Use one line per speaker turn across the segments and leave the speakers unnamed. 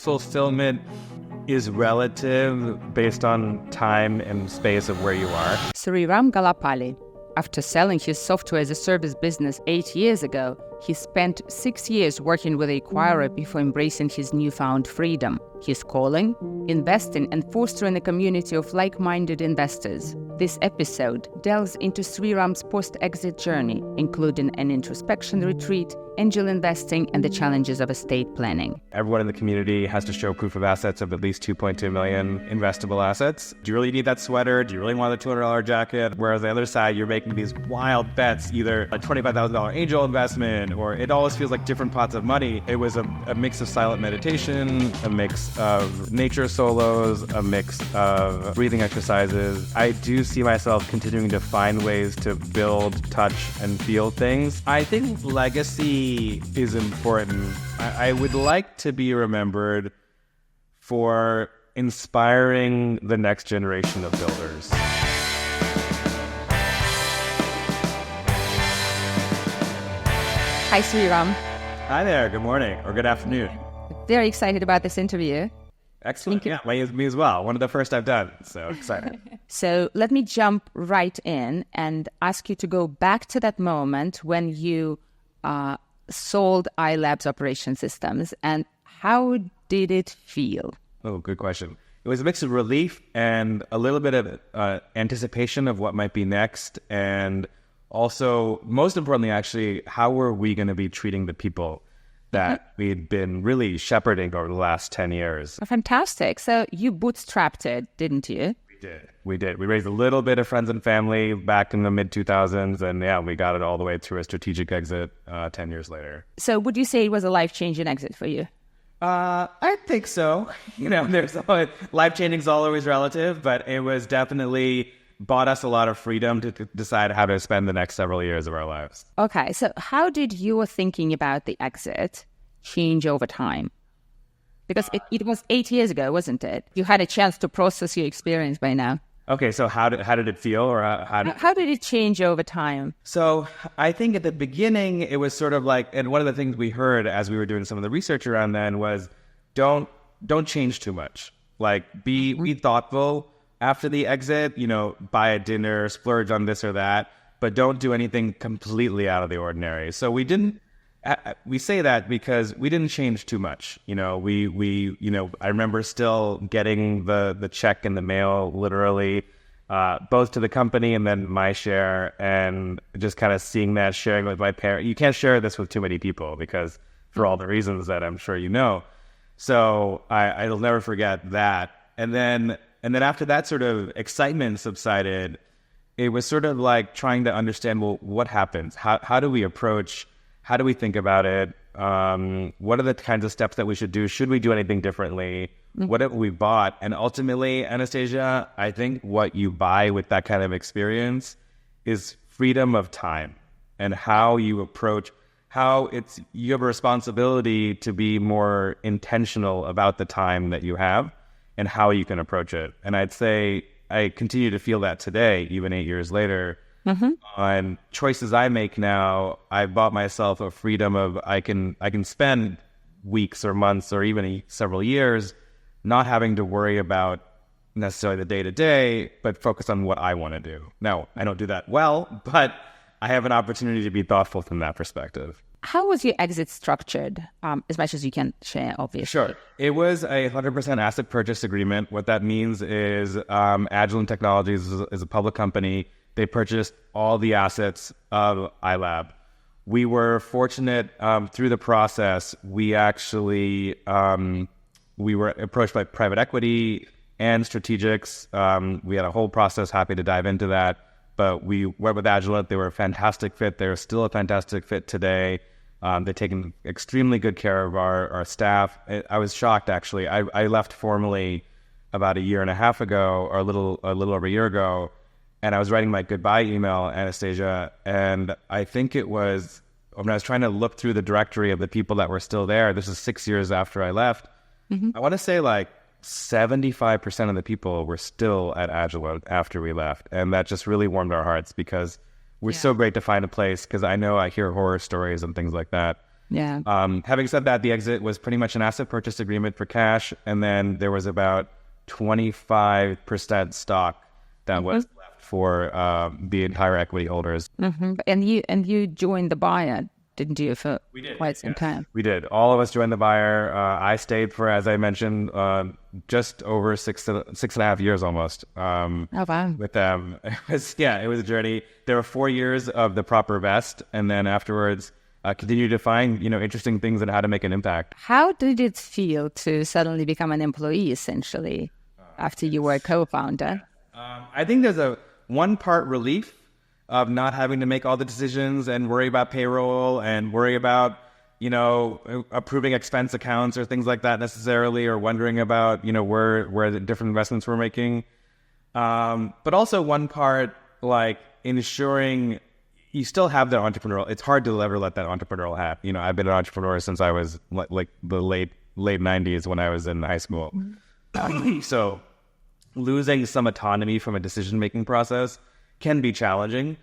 fulfillment is relative based on time and space of where you are.
Sriram Gollapalli. After selling his software as a service business 8 years ago, he spent 6 years working with an acquirer before embracing his newfound freedom. His calling? Investing and fostering a community of like-minded investors. This episode delves into Sriram's post-exit journey, including an introspection retreat, angel investing, and the challenges of estate planning.
Everyone in the community has to show proof of assets of at least 2.2 million investable assets. Do you really need that sweater? Do you really want the $200 jacket? Whereas on the other side, you're making these wild bets, either a $25,000 angel investment, or it always feels like different pots of money. It was a mix of silent meditation, a mix of nature solos, a mix of breathing exercises. I do see myself continuing to find ways to build, touch, and feel things. I think legacy is important. I would like to be remembered for inspiring the next generation of builders.
Hi, Sriram.
Hi there. Good morning or good afternoon.
Very excited about this interview.
Excellent. Yeah, me as well. One of the first I've done. So excited.
So let me jump right in and ask you to go back to that moment when you sold ILab's operation systems, and how did it feel?
Oh, good question. It was a mix of relief and a little bit of anticipation of what might be next. And also, most importantly, actually, how were we going to be treating the people that we'd been really shepherding over the last 10 years?
Fantastic. So you bootstrapped it, didn't you?
We did. We raised a little bit of friends and family back in the mid-2000s, and yeah, we got it all the way through a strategic exit 10 years later.
So would you say it was a life-changing exit for you?
I think so. Life-changing is always relative, but it was definitely bought us a lot of freedom to decide how to spend the next several years of our lives.
Okay, so how did your thinking about the exit change over time? Because it was 8 years ago, wasn't it? You had a chance to process your experience by now.
Okay, so how did it feel, or
how did it change over time?
So I think at the beginning it was sort of like, and one of the things we heard as we were doing some of the research around then was, don't change too much. Like be thoughtful after the exit. Buy a dinner, splurge on this or that, but don't do anything completely out of the ordinary. So we didn't. We say that because we didn't change too much. I remember still getting the check in the mail, literally, both to the company and then my share, and just kind of seeing that, sharing with my parents. You can't share this with too many people because for all the reasons that I'm sure you know. So I'll never forget that. And then after that sort of excitement subsided, it was sort of like trying to understand, well, what happens? How do we approach? How do we think about it? What are the kinds of steps that we should do? Should we do anything differently? What have we bought? And ultimately, Anastasia, I think what you buy with that kind of experience is freedom of time, and how you approach, you have a responsibility to be more intentional about the time that you have and how you can approach it. And I'd say I continue to feel that today, even 8 years later. On choices I make now, I bought myself a freedom of I can spend weeks or months or even several years not having to worry about necessarily the day-to-day, but focus on what I want to do. Now, I don't do that well, but I have an opportunity to be thoughtful from that perspective.
How was your exit structured, as much as you can share, obviously?
Sure. It was a 100% asset purchase agreement. What that means is Agilent Technologies is a public company. They purchased all the assets of ILab. We were fortunate through the process. We actually we were approached by private equity and strategics. We had a whole process. Happy to dive into that. But we went with Agilent. They were a fantastic fit. They're still a fantastic fit today. They've taken extremely good care of our staff. I was shocked, actually. I left formally about a year and a half ago, or a little over a year ago. And I was writing my goodbye email, Anastasia, and I think it was when I was trying to look through the directory of the people that were still there. This is 6 years after I left. I want to say like 75% of the people were still at Agilent after we left. And that just really warmed our hearts, because we're so great to find a place, because I know I hear horror stories and things like that.
Yeah.
Having said that, the exit was pretty much an asset purchase agreement for cash, and then there was about 25% stock that was left for the entire equity holders.
And you joined the buyer, didn't you, for quite some time?
We did. All of us joined the buyer. I stayed for, as I mentioned, just over six and a half years almost.
Oh, wow.
With them. It was a journey. There were 4 years of the proper vest, and then afterwards continue to find, interesting things and how to make an impact.
How did it feel to suddenly become an employee, essentially, after you were a co-founder?
I think there's one part relief of not having to make all the decisions and worry about payroll and worry about, approving expense accounts or things like that necessarily, or wondering about, where the different investments we're making. But also one part, like ensuring you still have the entrepreneurial. It's hard to ever let that entrepreneurial hat. I've been an entrepreneur since I was like the late 90s when I was in high school. So losing some autonomy from a decision-making process can be challenging.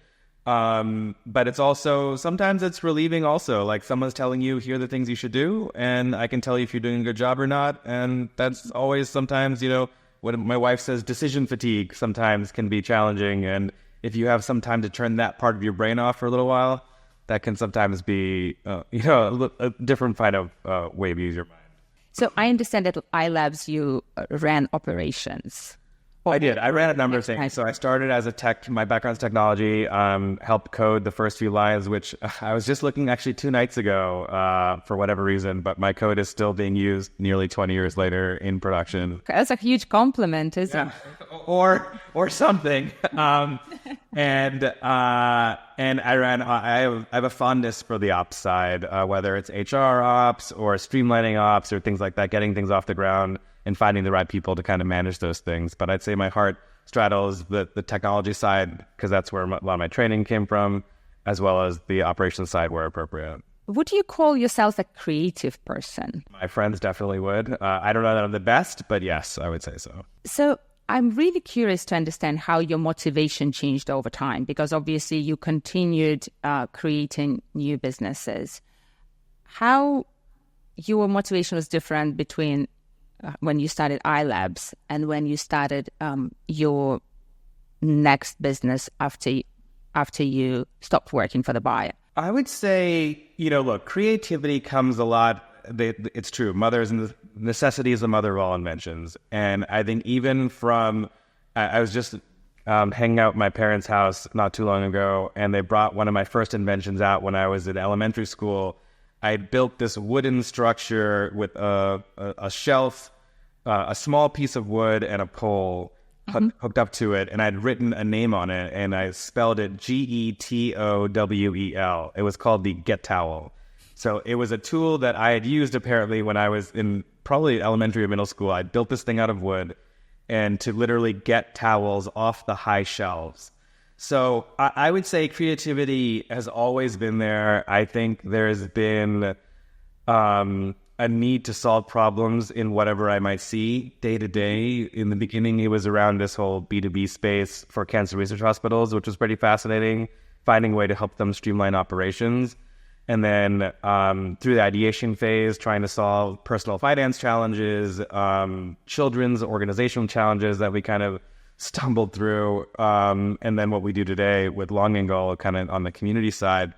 But it's also, sometimes it's relieving also. Like someone's telling you, here are the things you should do, and I can tell you if you're doing a good job or not. And that's always sometimes, what my wife says, decision fatigue sometimes can be challenging. And if you have some time to turn that part of your brain off for a little while, that can sometimes be, a different kind of way to use your mind.
So I understand that at ILabs you ran operations.
I did. I ran a number of things. So I started as my background's technology, helped code the first few lines, which I was just looking actually 2 nights ago for whatever reason, but my code is still being used nearly 20 years later in production.
That's a huge compliment, isn't it?
Or something. And I have a fondness for the ops side, whether it's HR ops or streamlining ops or things like that, getting things off the ground and finding the right people to kind of manage those things. But I'd say my heart straddles the technology side, because that's where a lot of my training came from, as well as the operations side where appropriate.
Would you call yourself a creative person?
My friends definitely would. I don't know that I'm the best, but yes, I would say so.
So I'm really curious to understand how your motivation changed over time, because obviously you continued creating new businesses. How your motivation was different between when you started ILabs and when you started your next business after you stopped working for the buyer?
I would say, look, creativity comes a lot. It's true. Necessity is the mother of all inventions. And I think even I was just hanging out at my parents' house not too long ago, and they brought one of my first inventions out when I was in elementary school. I built this wooden structure with a shelf, a small piece of wood, and a pole hooked up to it, and I'd written a name on it, and I spelled it GETOWEL. It was called the Get Towel. So it was a tool that I had used apparently when I was in probably elementary or middle school. I built this thing out of wood, and to literally get towels off the high shelves. So I would say creativity has always been there. I think there's been a need to solve problems in whatever I might see day to day. In the beginning, it was around this whole B2B space for cancer research hospitals, which was pretty fascinating, finding a way to help them streamline operations. And then through the ideation phase, trying to solve personal finance challenges, children's organizational challenges that we kind of stumbled through, and then what we do today with Long and Goal kind of on the community side.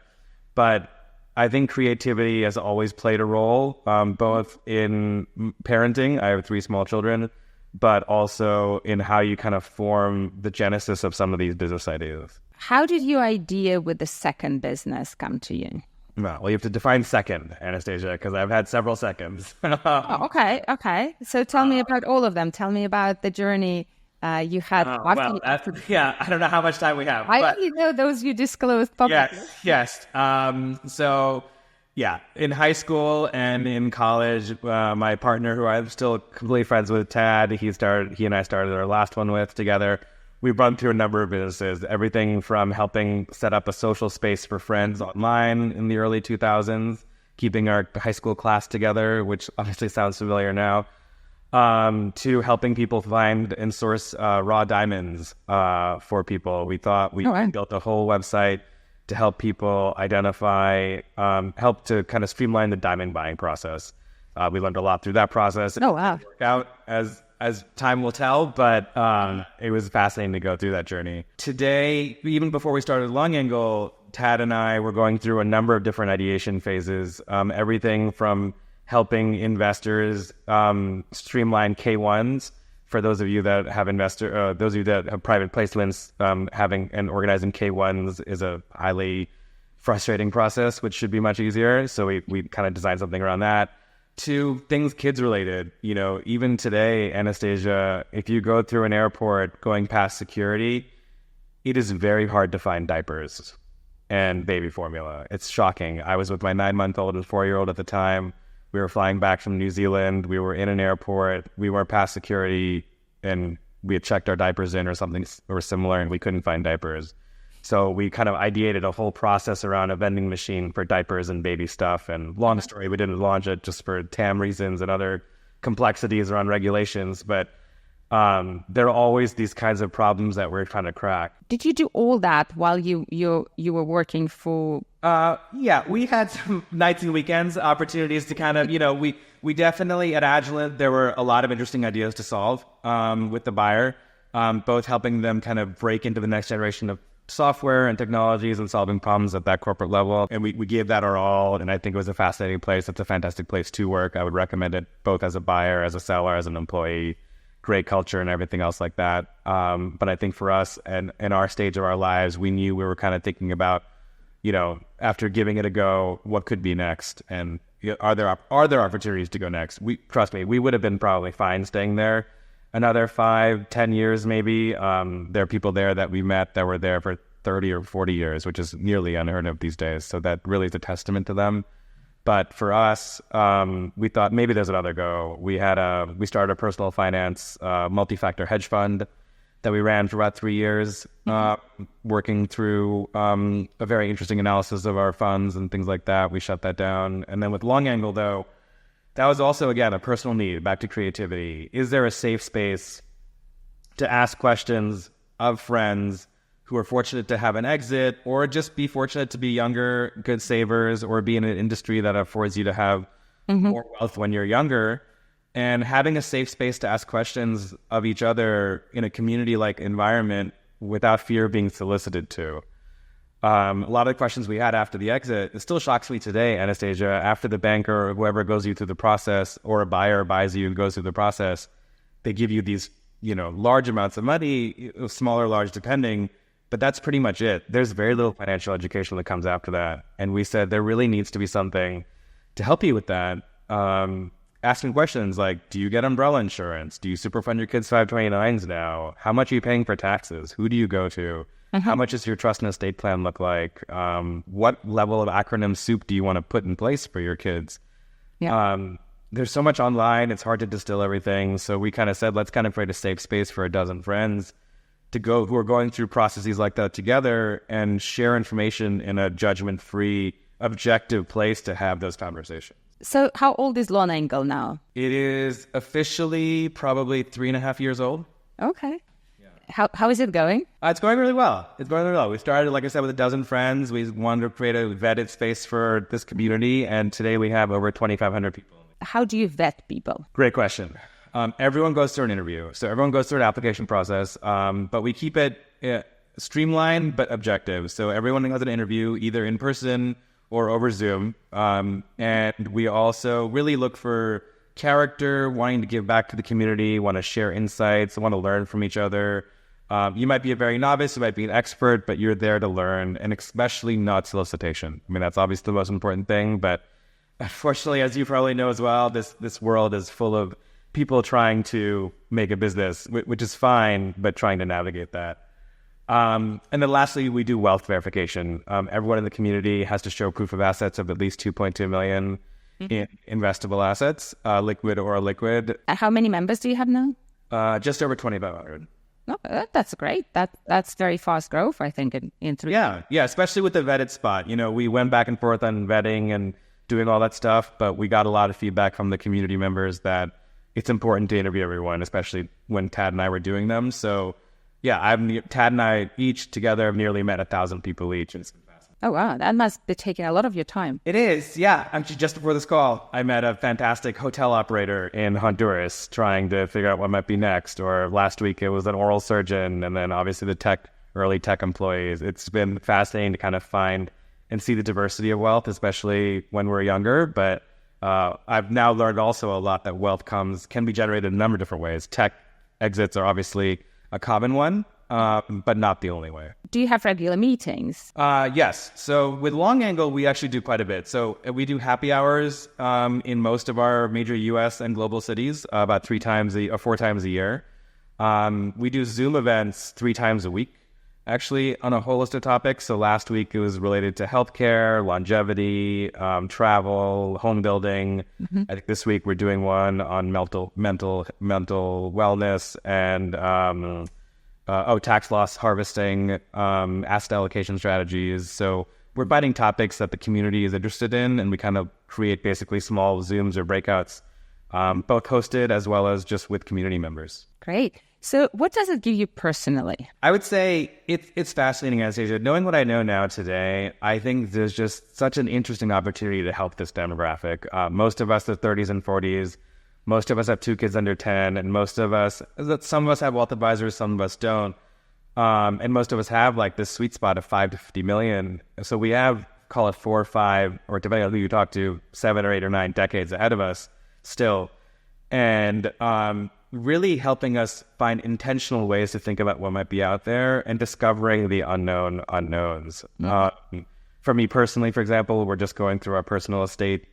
But I think creativity has always played a role, both in parenting. I have 3 small children, but also in how you kind of form the genesis of some of these business ideas.
How did your idea with the second business come to you?
Well, you have to define second, Anastasia, because I've had several seconds.
Okay. So tell me about all of them. Tell me about the journey you had.
I don't know how much time we have.
I only know those you disclosed publicly.
Yes. In high school and in college, my partner, who I'm still completely friends with, Tad, he and I started our last one with together. We've run through a number of businesses, everything from helping set up a social space for friends online in the early 2000s, keeping our high school class together, which obviously sounds familiar now, to helping people find and source raw diamonds for people. We thought we built a whole website to help people identify, help to kind of streamline the diamond buying process. We learned a lot through that process.
Oh, wow.
It didn't work out as time will tell, but it was fascinating to go through that journey. Today, even before we started Long Angle, Tad and I were going through a number of different ideation phases, everything from helping investors streamline K1s. For those of you that have those of you that have private placements, having and organizing K1s is a highly frustrating process, which should be much easier. So we kind of designed something around that. To things kids related, even today, Anastasia, if you go through an airport going past security, it is very hard to find diapers and baby formula. It's shocking. I was with my 9-month-old and 4-year-old at the time. We were flying back from New Zealand. We were in an airport. We were past security and we had checked our diapers in or something or similar, and we couldn't find diapers. So we kind of ideated a whole process around a vending machine for diapers and baby stuff. And long story, we didn't launch it just for TAM reasons and other complexities around regulations. But there are always these kinds of problems that we're trying to crack.
Did you do all that while you were working for?
Yeah, we had some nights and weekends opportunities to kind of, we definitely at Agilent, there were a lot of interesting ideas to solve with the buyer, both helping them kind of break into the next generation of software and technologies and solving problems at that corporate level. And we gave that our all. And I think it was a fascinating place. It's a fantastic place to work. I would recommend it both as a buyer, as a seller, as an employee. Great culture and everything else like that. But I think for us and in our stage of our lives, we knew we were kind of thinking about, after giving it a go, what could be next? And are there opportunities to go next? Trust me, we would have been probably fine staying there another 5-10 years maybe. There are people there that we met that were there for 30 or 40 years, which is nearly unheard of these days. So that really is a testament to them. But for us, we thought maybe there's another go. We started a personal finance multi-factor hedge fund that we ran for about 3 years, working through a very interesting analysis of our funds and things like that. We shut that down. And then with Long Angle, though, that was also, again, a personal need, back to creativity. Is there a safe space to ask questions of friends who are fortunate to have an exit, or just be fortunate to be younger, good savers, or be in an industry that affords you to have more wealth when you're younger, and having a safe space to ask questions of each other in a community-like environment without fear of being solicited to. A lot of the questions we had after the exit, it still shocks me today, Anastasia, after the banker or whoever goes you through the process, or a buyer buys you and goes through the process, they give you these, large amounts of money, small or large depending, but that's pretty much it. There's very little financial education that comes after that. And we said there really needs to be something to help you with that. Asking questions like, do you get umbrella insurance? Do you superfund your kids' 529s now? How much are you paying for taxes? Who do you go to? How much does your trust and estate plan look like? What level of acronym soup do you want to put in place for your kids? Yeah. There's so much online. It's hard to distill everything. So we kind of said, let's kind of create a safe space for a dozen friends who are going through processes like that together and share information in a judgment-free, objective place to have those conversations.
So how old is Long Angle now?
It is officially probably 3.5 years old.
Okay. Yeah. How is it going?
It's going really well. We started, like I said, with a dozen friends. We wanted to create a vetted space for this community, and today we have over 2,500 people.
How do you vet people?
Great question. Everyone goes through an interview. So everyone goes through an application process, but we keep it streamlined but objective. So everyone has an interview either in person or over Zoom. And we also really look for character, wanting to give back to the community, want to share insights, want to learn from each other. You might be a very novice, you might be an expert, but you're there to learn, and especially not solicitation. I mean, that's obviously the most important thing, but unfortunately, as you probably know as well, this world is full of people trying to make a business, which is fine, but trying to navigate that. And then lastly, we do wealth verification. Everyone in the community has to show proof of assets of at least 2.2 million in investable assets, liquid or illiquid.
How many members do you have now?
Just over 2,500.
No, that's great. That's very fast growth, I think, in 3 years.
Yeah, especially with the vetted spot. We went back and forth on vetting and doing all that stuff, but we got a lot of feedback from the community members that it's important to interview everyone, especially when Tad and I were doing them. So yeah, Tad and I each together have nearly met 1,000 people each. And it's been fascinating.
Oh, wow. That must be taking a lot of your time.
It is, yeah. Actually, just before this call, I met a fantastic hotel operator in Honduras trying to figure out what might be next. Or last week, it was an oral surgeon, and then obviously the early tech employees. It's been fascinating to kind of find and see the diversity of wealth, especially when we're younger. But I've now learned also a lot that wealth can be generated in a number of different ways. Tech exits are obviously a common one, but not the only way.
Do you have regular meetings?
Yes. So with Long Angle, we actually do quite a bit. So we do happy hours in most of our major U.S. and global cities, about 4 times a year. We do Zoom events 3 times a week, actually, on a whole list of topics. So last week it was related to healthcare, longevity, travel, home building. Mm-hmm. I think this week we're doing one on mental wellness and tax loss harvesting, asset allocation strategies. So we're finding topics that the community is interested in, and we kind of create basically small Zooms or breakouts, both hosted as well as just with community members.
Great. So what does it give you personally?
I would say it's fascinating, Anastasia. Knowing what I know now today, I think there's just such an interesting opportunity to help this demographic. Most of us are 30s and 40s. Most of us have 2 kids under 10, and some of us have wealth advisors, some of us don't. And most of us have like this sweet spot of 5 to 50 million. So we have, call it 4 or 5, or depending on who you talk to, 7 or 8 or 9 decades ahead of us still. And really helping us find intentional ways to think about what might be out there and discovering the unknown unknowns. Mm-hmm. For me personally, for example, we're just going through our personal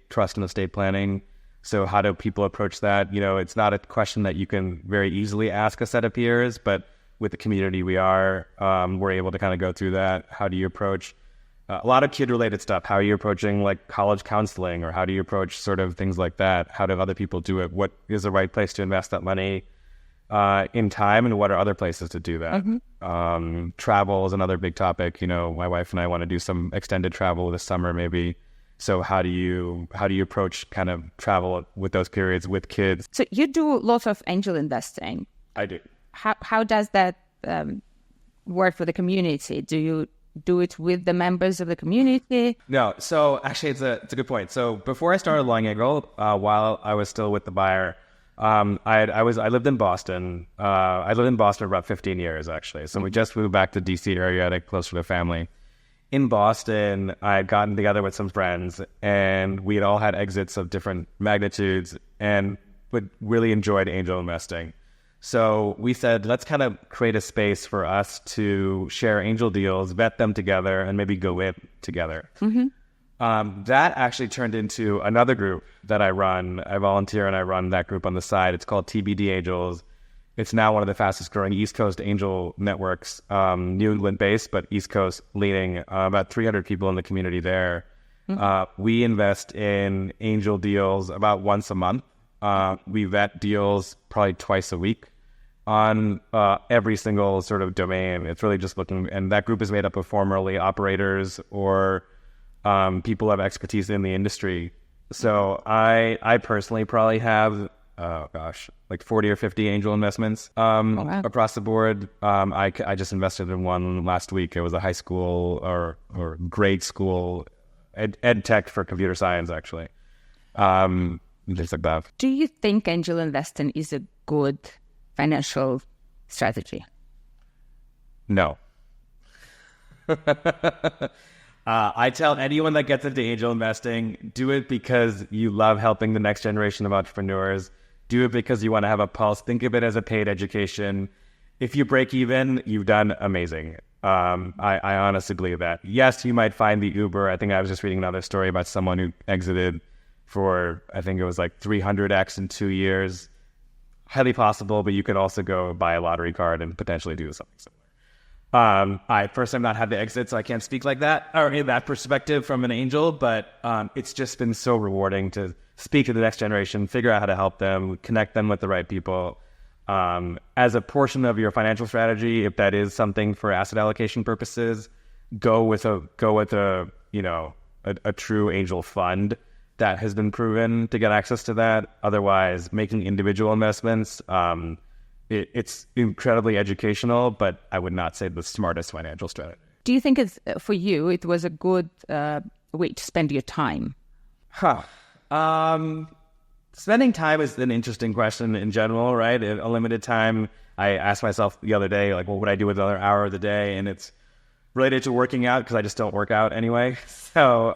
trust and estate planning. So how do people approach that? It's not a question that you can very easily ask a set of peers, but with the community we're able to kind of go through that. How do you approach a lot of kid-related stuff? How are you approaching like college counseling, or how do you approach sort of things like that? How do other people do it? What is the right place to invest that money in time, and what are other places to do that? Mm-hmm. Travel is another big topic. My wife and I want to do some extended travel this summer maybe. So how do you approach kind of travel with those periods with kids?
So you do lots of angel investing.
I do.
How does that work for the community? Do you do it with the members of the community?
No. So actually, it's a good point. So before I started Long Angle, while I was still with the buyer, I lived in Boston. I lived in Boston for about 15 years actually. So we just moved back to DC area to closer to family. In Boston, I had gotten together with some friends, and we had all had exits of different magnitudes and would really enjoyed angel investing. So we said, let's kind of create a space for us to share angel deals, vet them together, and maybe go in together. Mm-hmm. That actually turned into another group that I run. I volunteer and I run that group on the side. It's called TBD Angels. It's now one of the fastest growing East Coast angel networks, New England based, but East Coast leading, about 300 people in the community there. Mm-hmm. We invest in angel deals about once a month. We vet deals probably twice a week on every single sort of domain. It's really just looking, and that group is made up of formerly operators or people who have expertise in the industry. So I personally probably have, like 40 or 50 angel investments across the board. I just invested in one last week. It was a high school or grade school ed tech for computer science, actually. Things like that.
Do you think angel investing is a good financial strategy?
No. I tell anyone that gets into angel investing, do it because you love helping the next generation of entrepreneurs. Do it because you want to have a pulse. Think of it as a paid education. If you break even, you've done amazing. I honestly believe that. Yes, you might find the Uber. I think I was just reading another story about someone who exited for, I think it was like 300x in 2 years. Highly possible, but you could also go buy a lottery card and potentially do something similar. I personally have not had the exit, so I can't speak like that, or in that perspective from an angel, but it's just been so rewarding to speak to the next generation, figure out how to help them, connect them with the right people. As a portion of your financial strategy, if that is something for asset allocation purposes, go with a true angel fund that has been proven to get access to that. Otherwise, making individual investments, it's incredibly educational, but I would not say the smartest financial strategy.
Do you think it's for you, it was a good way to spend your time?
Spending time is an interesting question in general, right? In a limited time, I asked myself the other day, like, what would I do with another hour of the day? And it's related to working out because I just don't work out anyway. So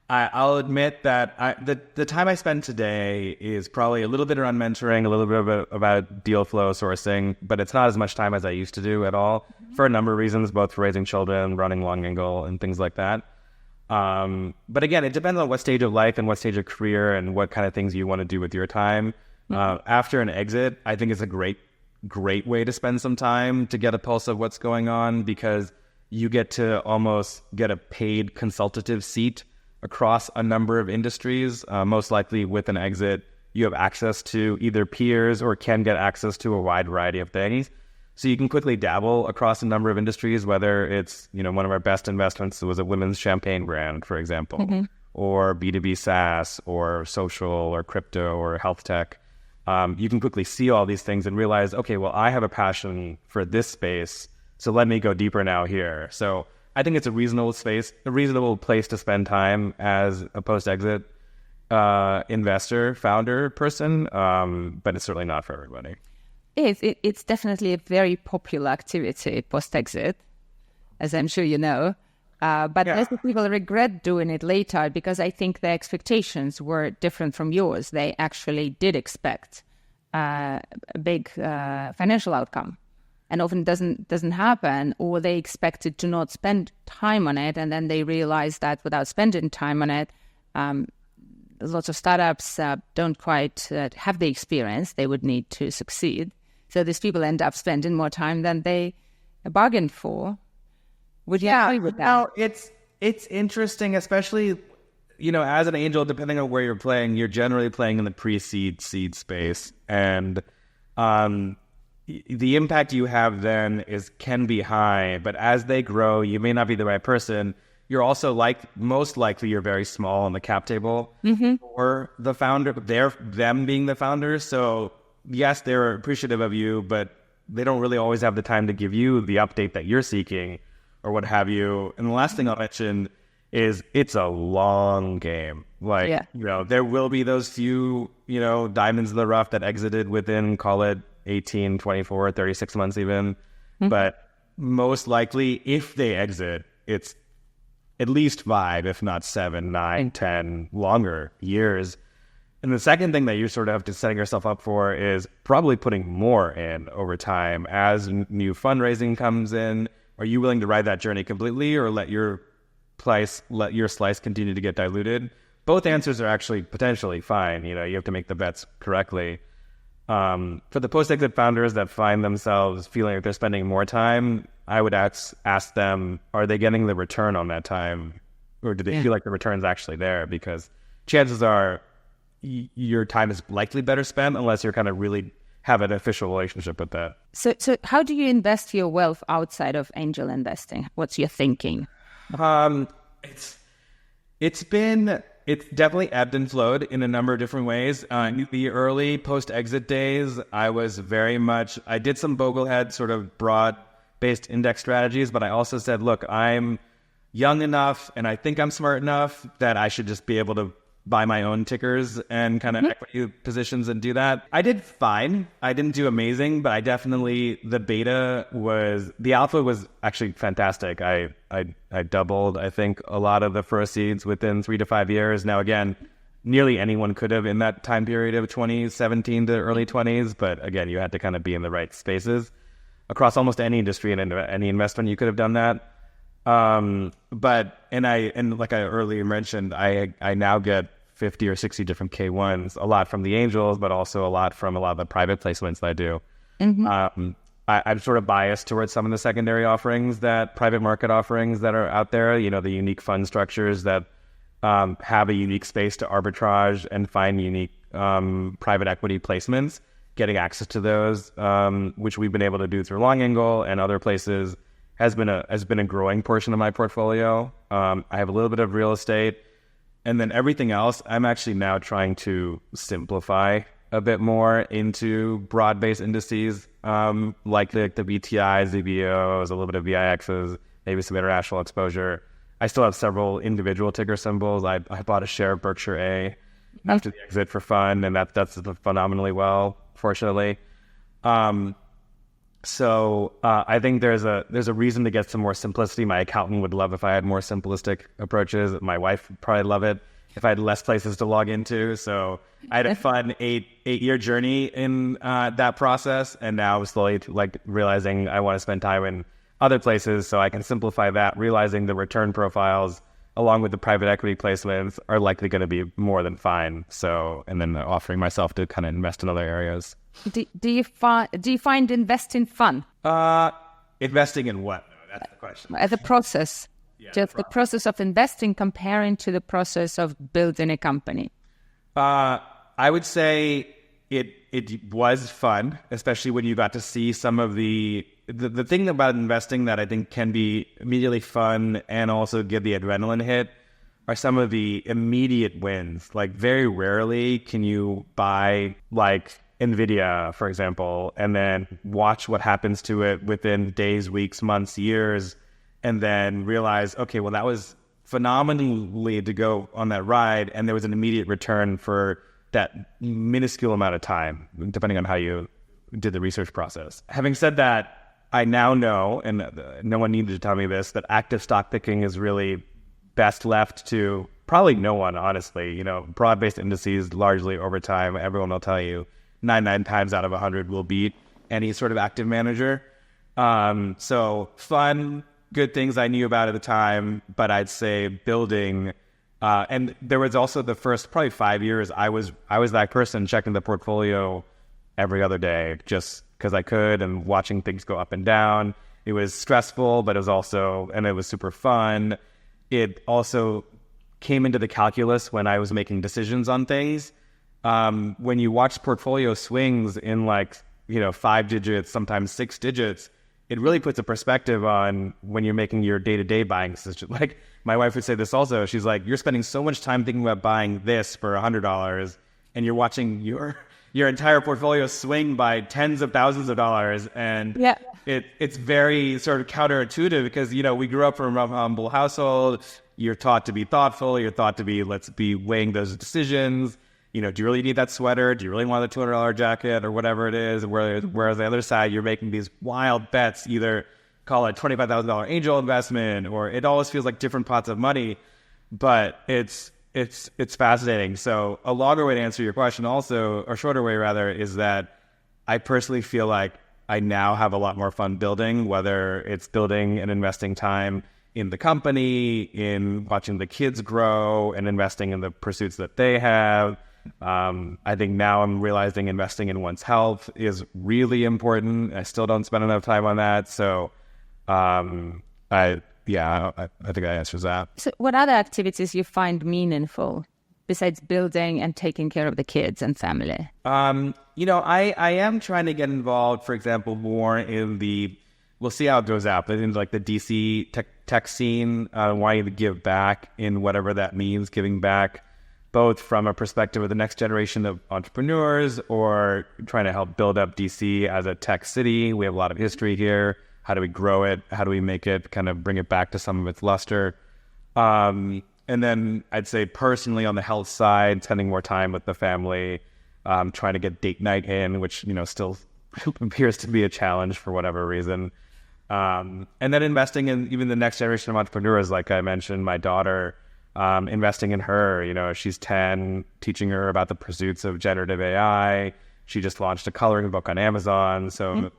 I'll admit that the time I spend today is probably a little bit around mentoring, a little bit about deal flow sourcing, but it's not as much time as I used to do at all for a number of reasons, both for raising children, running long angle, and things like that. But again, it depends on what stage of life and what stage of career and what kind of things you want to do with your time. After an exit, I think it's a great way to spend some time to get a pulse of what's going on, because you get to almost get a paid consultative seat across a number of industries. Most likely with an exit, you have access to either peers or can get access to a wide variety of things. So you can quickly dabble across a number of industries, whether it's, one of our best investments was a women's champagne brand, for example, or B2B SaaS or social or crypto or health tech. You can quickly see all these things and realize, okay, well, I have a passion for this space, so let me go deeper now here. So I think it's a reasonable place to spend time as a post-exit investor, founder person, but it's certainly not for everybody.
It's definitely a very popular activity, post-exit, as I'm sure you know. But lots of people regret doing it later because I think their expectations were different from yours. They actually did expect a big financial outcome, and often doesn't happen, or they expected to not spend time on it, and then they realize that without spending time on it, lots of startups don't quite have the experience they would need to succeed. So these people end up spending more time than they bargained for. Would you agree with that?
Well, it's interesting, especially, as an angel, depending on where you're playing, you're generally playing in the pre-seed, seed space. And the impact you have then can be high, but as they grow, you may not be the right person. You're also most likely you're very small on the cap table for the founder, them being the founders. So yes, they're appreciative of you, but they don't really always have the time to give you the update that you're seeking or what have you. And the last thing I'll mention is it's a long game. There will be those few, diamonds in the rough that exited within, call it 18, 24, 36 months even. But most likely, if they exit, it's at least 5, if not 7, 9, 10 longer years. And the second thing that you sort of have to setting yourself up for is probably putting more in over time as new fundraising comes in. Are you willing to ride that journey completely, or let your slice continue to get diluted? Both answers are actually potentially fine. You have to make the bets correctly. For the post-exit founders that find themselves feeling like they're spending more time, I would ask them, are they getting the return on that time? Or do they feel like the return's actually there? Because chances are your time is likely better spent unless you're kind of really have an official relationship with that.
So how do you invest your wealth outside of angel investing? What's your thinking?
It's definitely ebbed and flowed in a number of different ways. In the early post-exit days, I did some Boglehead sort of broad-based index strategies, but I also said, look, I'm young enough and I think I'm smart enough that I should just be able to buy my own tickers and kind of equity positions and do that. I did fine. I didn't do amazing, but the alpha was actually fantastic. I doubled, I think, a lot of the proceeds within 3 to 5 years. Now, again, nearly anyone could have in that time period of 2017 to early 20s, but again, you had to kind of be in the right spaces. Across almost any industry and any investment, you could have done that. But like I earlier mentioned, I now get 50 or 60 different K1s, a lot from the angels, but also a lot from a lot of the private placements that I do. I'm sort of biased towards some of the secondary offerings, private market offerings that are out there, the unique fund structures that have a unique space to arbitrage and find unique private equity placements. Getting access to those, which we've been able to do through Long Angle and other places, has been a growing portion of my portfolio. I have a little bit of real estate, and then everything else I'm actually now trying to simplify a bit more into broad-based indices, like the BTIs, ZBOs, a little bit of VIXs, maybe some international exposure. I still have several individual ticker symbols. I bought a share of Berkshire A after the exit for fun, and that's phenomenally well, fortunately. So I think there's a reason to get some more simplicity. My accountant would love if I had more simplistic approaches. My wife would probably love it if I had less places to log into. So I had a fun eight-year journey in that process, and now I'm slowly realizing I want to spend time in other places so I can simplify that, realizing the return profiles along with the private equity placements are likely going to be more than fine. So, and then offering myself to kind of invest in other areas.
Do you find investing fun?
Investing in what? No, that's the question.
The process. Yeah, just the process of investing comparing to the process of building a company.
I would say it was fun, especially when you got to see some of the thing about investing that I think can be immediately fun and also give the adrenaline hit are some of the immediate wins. Like very rarely can you buy NVIDIA, for example, and then watch what happens to it within days, weeks, months, years, and then realize, okay, well, that was phenomenally to go on that ride, and there was an immediate return for that minuscule amount of time, depending on how you did the research process. Having said that, I now know, and no one needed to tell me this, that active stock picking is really best left to probably no one, honestly. Broad-based indices largely over time, everyone will tell you 99 times out of 100 will beat any sort of active manager. So fun, good things I knew about at the time, but I'd say building, and there was also the first probably 5 years, I was that person checking the portfolio every other day just because I could and watching things go up and down. It was stressful, but it was super fun. It also came into the calculus when I was making decisions on things. When you watch portfolio swings in 5 digits, sometimes 6 digits, it really puts a perspective on when you're making your day-to-day buying decision. Like my wife would say this also. She's like, you're spending so much time thinking about buying this for $100 and you're watching your entire portfolio swing by tens of thousands of dollars. And it's very sort of counterintuitive because, we grew up from a humble household. You're taught to be thoughtful. You're taught to be, let's be weighing those decisions. Do you really need that sweater? Do you really want the $200 jacket or whatever it is? Whereas the other side, you're making these wild bets, either call it $25,000 angel investment, or it always feels like different pots of money, but it's fascinating. So a longer way to answer your question also, or shorter way rather, is that I personally feel like I now have a lot more fun building, whether it's building and investing time in the company, in watching the kids grow and investing in the pursuits that they have. I think now I'm realizing investing in one's health is really important. I still don't spend enough time on that. So, I think that answers that.
So what other activities you find meaningful besides building and taking care of the kids and family?
I am trying to get involved, for example, more in we'll see how it goes out, but in the DC tech scene, wanting to give back in whatever that means, giving back both from a perspective of the next generation of entrepreneurs or trying to help build up DC as a tech city. We have a lot of history here. How do we grow it? How do we make it kind of bring it back to some of its luster? And then I'd say personally on the health side, spending more time with the family, trying to get date night in, which, still appears to be a challenge for whatever reason. And then investing in even the next generation of entrepreneurs, like I mentioned, my daughter, investing in her, she's 10, teaching her about the pursuits of generative AI. She just launched a coloring book on Amazon. So,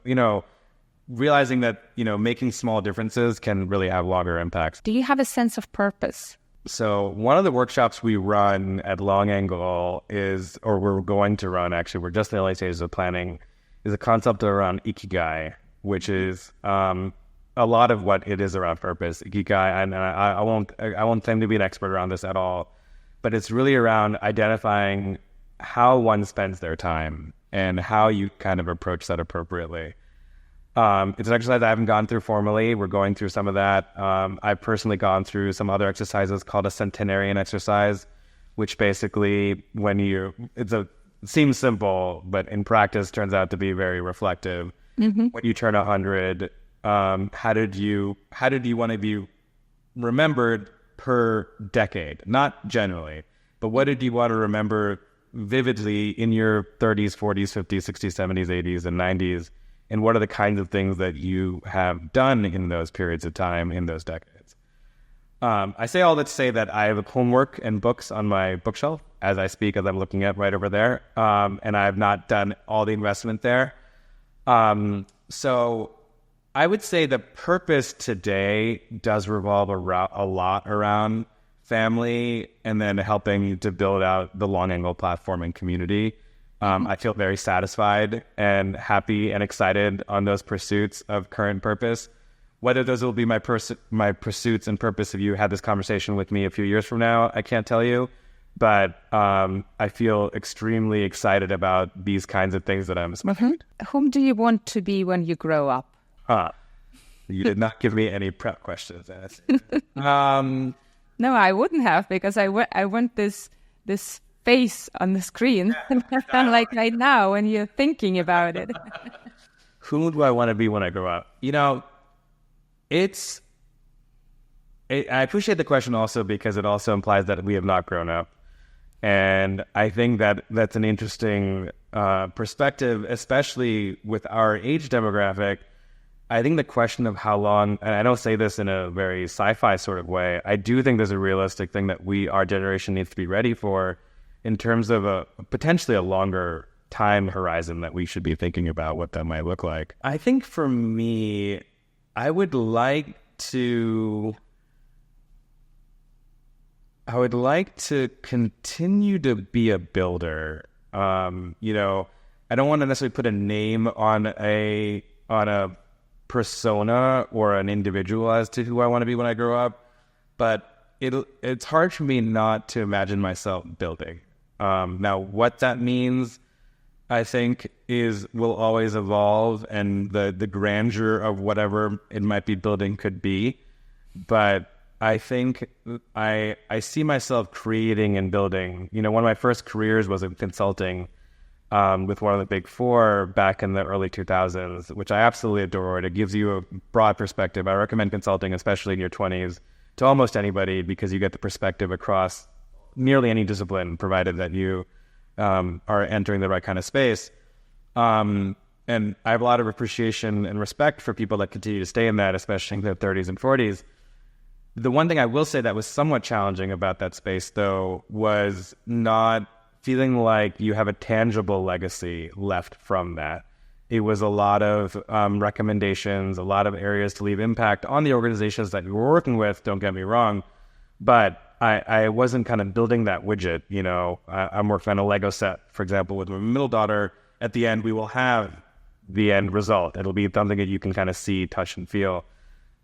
realizing that, making small differences can really have longer impacts.
Do you have a sense of purpose?
So one of the workshops we run at Long Angle we're going to run, actually, we're just in the early stages of planning, is a concept around Ikigai, which is a lot of what it is around purpose. Ikigai, and I won't claim to be an expert around this at all, but it's really around identifying how one spends their time and how you kind of approach that appropriately. It's an exercise I haven't gone through formally. We're going through some of that. I've personally gone through some other exercises called a centenarian exercise, which basically it seems simple, but in practice turns out to be very reflective. Mm-hmm. When you turn 100, how did you want to be remembered per decade? Not generally, but what did you want to remember vividly in your 30s, 40s, 50s, 60s, 70s, 80s, and 90s? And what are the kinds of things that you have done in those periods of time, in those decades? I say all that to say that I have homework and books on my bookshelf as I speak, as I'm looking at right over there. And I have not done all the investment there. So I would say the purpose today does revolve a lot around family and then helping to build out the long angle platform and community. I feel very satisfied and happy and excited on those pursuits of current purpose. Whether those will be my pursuits and purpose if you had this conversation with me a few years from now, I can't tell you. But I feel extremely excited about these kinds of things that I'm smoking.
Whom do you want to be when you grow up?
You did not give me any prep questions.
No, I wouldn't have, because I want this face on the screen, like right now when you're thinking about it.
Who do I want to be when I grow up? You know, I appreciate the question also because it also implies that we have not grown up. And I think that that's an interesting perspective, especially with our age demographic. I think the question of how long, and I don't say this in a very sci-fi sort of way, I do think there's a realistic thing that our generation needs to be ready for in terms of potentially a longer time horizon that we should be thinking about what that might look like. I think for me, I would like to continue to be a builder. You know, I don't want to necessarily put a name on a persona or an individual as to who I want to be when I grow up, but it's hard for me not to imagine myself building. Now, what that means, I think, will always evolve, and the grandeur of whatever it might be building could be. But I think I see myself creating and building. You know, one of my first careers was in consulting with one of the big four back in the early 2000s, which I absolutely adored. It gives you a broad perspective. I recommend consulting, especially in your 20s, to almost anybody, because you get the perspective across nearly any discipline, provided that you are entering the right kind of space. And I have a lot of appreciation and respect for people that continue to stay in that, especially in their 30s and 40s. The one thing I will say that was somewhat challenging about that space, though, was not feeling like you have a tangible legacy left from that. It was a lot of recommendations, a lot of areas to leave impact on the organizations that you were working with, don't get me wrong, but I wasn't kind of building that widget. You know, I'm working on a Lego set, for example, with my middle daughter. At the end, we will have the end result. It'll be something that you can kind of see, touch, and feel.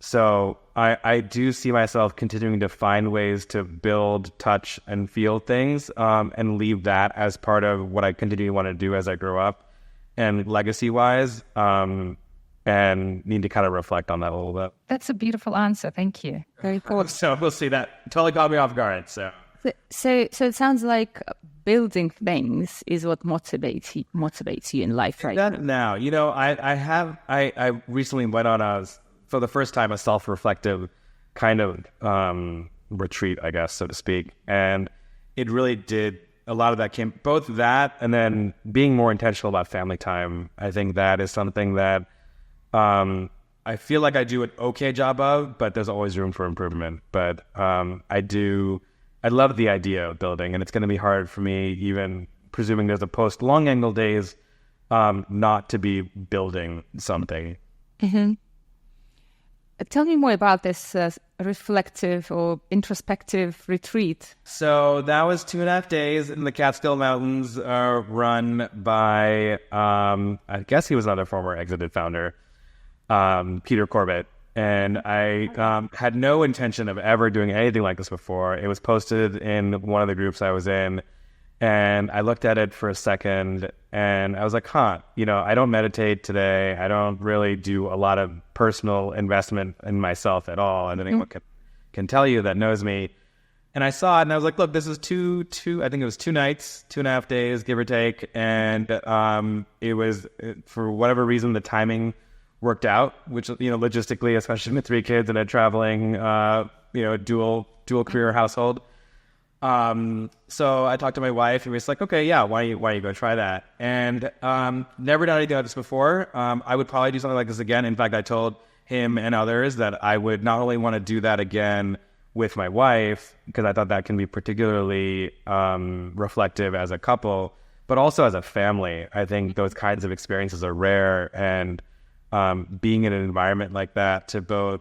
So I do see myself continuing to find ways to build, touch, and feel things, and leave that as part of what I continue to want to do as I grow up, and legacy-wise, and need to kind of reflect on that a little bit.
That's a beautiful answer. Thank you. Very cool.
So we'll see. That totally caught me off guard. So
it sounds like building things is what motivates you in life, right?
That now, you know, I recently went on for the first time, a self-reflective kind of retreat, I guess, so to speak. And it really did, a lot of that came, both that and then being more intentional about family time. I think that is something that I feel like I do an okay job of, but there's always room for improvement. But I love the idea of building, and it's going to be hard for me, even presuming there's a post-long angle days, not to be building something.
Mm-hmm. Tell me more about this reflective or introspective retreat.
So that was 2.5 days in the Catskill Mountains, run by, I guess he was another former Exited founder, Peter Corbett. And I had no intention of ever doing anything like this before. It was posted in one of the groups I was in, and I looked at it for a second, and I was like, you know, I don't meditate today. I don't really do a lot of personal investment in myself at all. And anyone can tell you that knows me. And I saw it, and I was like, look, this is I think it was 2 nights, 2.5 days, give or take. And it was, for whatever reason, the timing worked out, which, logistically, especially with 3 kids and a traveling, dual career household. So I talked to my wife and we was like, okay, yeah, why don't you go try that? And, never done anything like this before. I would probably do something like this again. In fact, I told him and others that I would not only want to do that again with my wife, because I thought that can be particularly, reflective as a couple, but also as a family. I think those kinds of experiences are rare, and, being in an environment like that to both,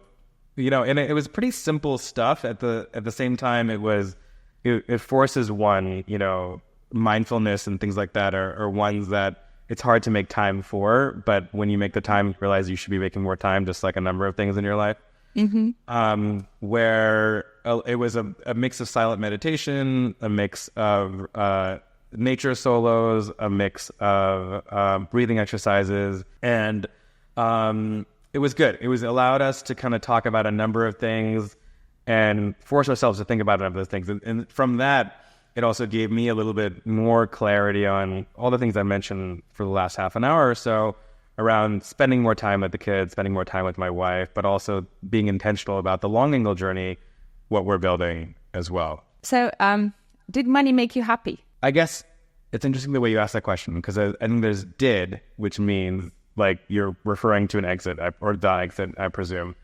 and it was pretty simple stuff at the same time. It forces one, mindfulness and things like that are ones that it's hard to make time for, but when you make the time, you realize you should be making more time, just like a number of things in your life. Where it was a mix of silent meditation, a mix of nature solos, a mix of breathing exercises, and it was good. It was allowed us to kind of talk about a number of things and force ourselves to think about a number of things. And from that, it also gave me a little bit more clarity on all the things I mentioned for the last half an hour or so around spending more time with the kids, spending more time with my wife, but also being intentional about the long angle journey, what we're building as well.
So did money make you happy?
I guess it's interesting the way you asked that question, because I think there's did, which means like you're referring to an exit or the exit, I presume,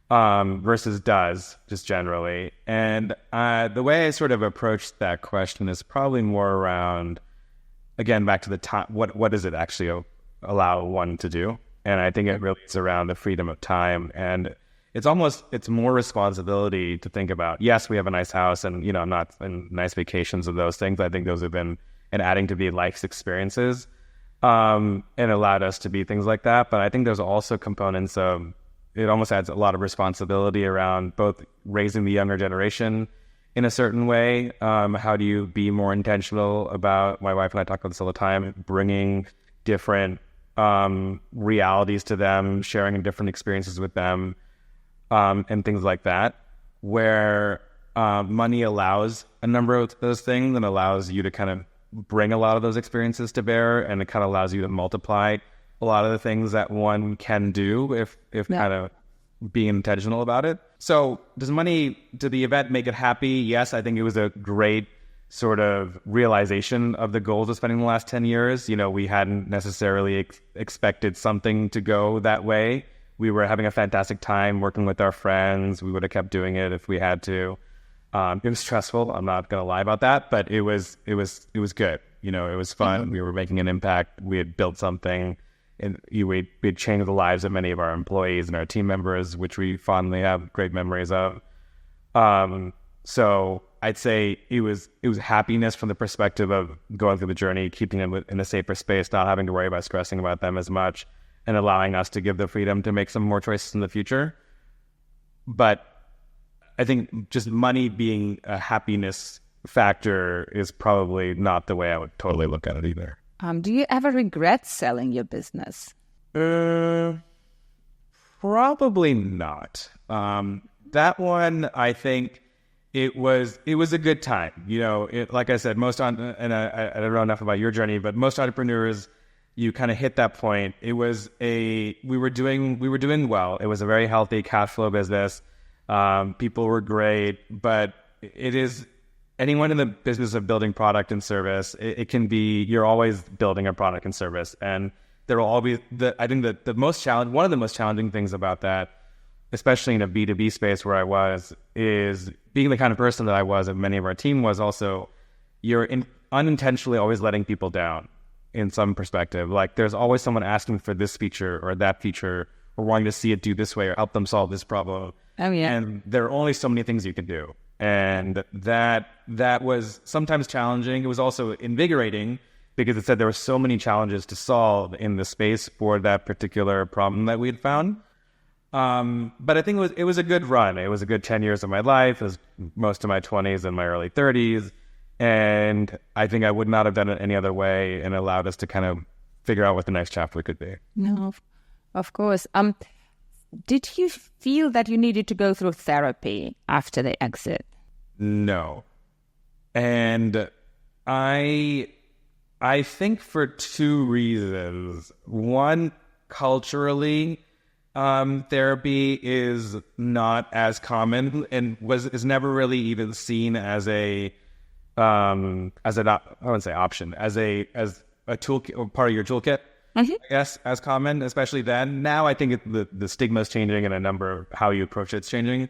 versus does, just generally. And the way I sort of approached that question is probably more around, again, back to the time, what does it actually allow one to do? And I think it really is around the freedom of time. And it's more responsibility to think about, yes, we have a nice house and, I'm not in nice vacations and those things. I think those have been adding to the life's experiences, and allowed us to be things like that. But I think there's also components of, it almost adds a lot of responsibility around both raising the younger generation in a certain way. How do you be more intentional about, my wife and I talk about this all the time, bringing different realities to them, sharing different experiences with them, and things like that, where money allows a number of those things and allows you to kind of bring a lot of those experiences to bear, and it kind of allows you to multiply a lot of the things that one can do if kind of being intentional about it. So did the event make it happy? Yes, I think it was a great sort of realization of the goals of spending the last 10 years. We hadn't necessarily expected something to go that way. We were having a fantastic time working with our friends. We would have kept doing it if we had to. It was stressful. I'm not going to lie about that, but it was good. It was fun. We were making an impact. We had built something, and we had changed the lives of many of our employees and our team members, which we fondly have great memories of. So I'd say it was happiness from the perspective of going through the journey, keeping them in a safer space, not having to worry about stressing about them as much, and allowing us to give the freedom to make some more choices in the future. But I think just money being a happiness factor is probably not the way I would totally look at it either.
Do you ever regret selling your business?
Probably not. That one, I think it was a good time. Like I said, and I don't know enough about your journey, but most entrepreneurs, you kind of hit that point. We were doing well. It was a very healthy cash flow business. People were great, but it is anyone in the business of building product and service. It can be, you're always building a product and service, and there will always I think that one of the most challenging things about that, especially in a B2B space where I was, is being the kind of person that I was and many of our team was also, you're unintentionally always letting people down in some perspective. Like there's always someone asking for this feature or that feature, or wanting to see it do this way or help them solve this problem.
Oh yeah.
And there are only so many things you can do. And that was sometimes challenging. It was also invigorating because it said there were so many challenges to solve in the space for that particular problem that we had found. But I think it was a good run. It was a good 10 years of my life. It was most of my 20s and my early 30s. And I think I would not have done it any other way, and allowed us to kind of figure out what the next chapter could be.
No, of course. Did you feel that you needed to go through therapy after the exit?
No. And I think for two reasons. One, culturally, Therapy is not as common and is never really even seen as I wouldn't say option, as a toolkit or part of your toolkit. I guess as common, especially then. Now I think the stigma is changing and a number of how you approach it's changing.